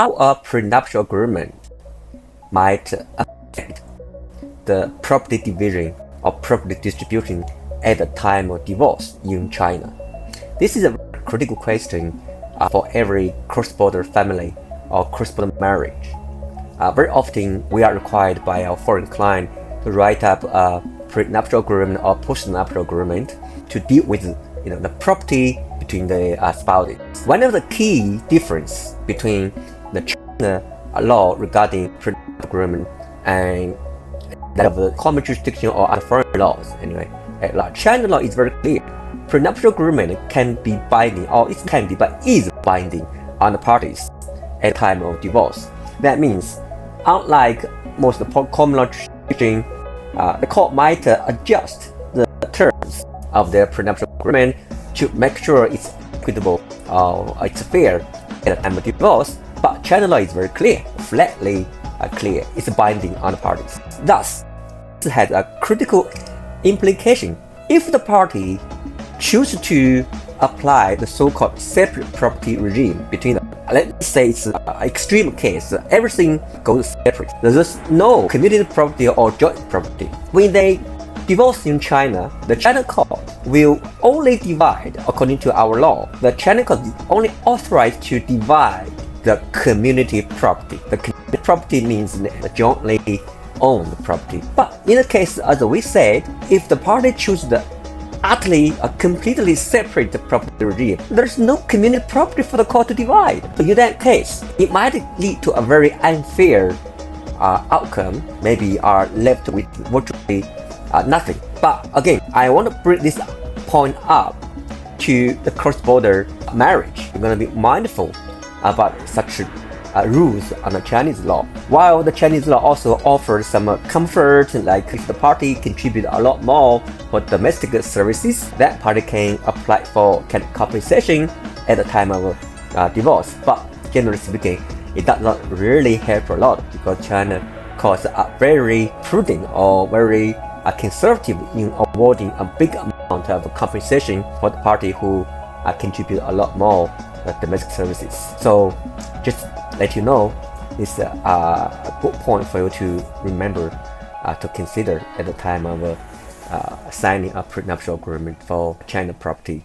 how a prenuptial agreement might affect the property division or property distribution at the time of divorce in China. This is a critical question for every cross-border family or cross-border marriage. Very often, we are required by our foreign client to write up a prenuptial agreement or postnuptial agreement to deal with the property between the spouses. One of the key difference between the China law regarding prenuptial agreement and that of the common jurisdiction or other foreign laws, anyway, China law is very clear. Prenuptial agreement can be binding, or it can be, but is binding on the parties at the time of divorce. That means, unlike most common law jurisdiction, the court might adjust the terms of their prenuptial agreement to make sure it's equitable or it's fair at the time of divorce. But China law is very clear, flatly clear. It's binding on the parties. Thus, it has a critical implication. If the party choose to apply the so-called separate property regime between them, let's say it's an extreme case, everything goes separate. There's no community property or joint property. When they divorce in China, the China court will only divide, according to our law, the China court is only authorized to divide the community property. The community property means the jointly owned property. But in the case, as we said, if the party chooses the utterly, completely separate property regime, there's no community property for the court to divide. So in that case, it might lead to a very unfair outcome. Maybe are left with virtually nothing. But again, I want to bring this point up to the cross-border marriage. We're going to be mindful about such rules on the Chinese law. While the Chinese law also offers some comfort, like if the party contribute a lot more for domestic services, that party can apply for compensation at the time of divorce. But generally speaking, it does not really help a lot because China courts are very prudent or very conservative in awarding a big amount of compensation for the party who contribute a lot more domestic services. So just let you know, it's a good point for you to remember to consider at the time of signing a prenuptial agreement for China property.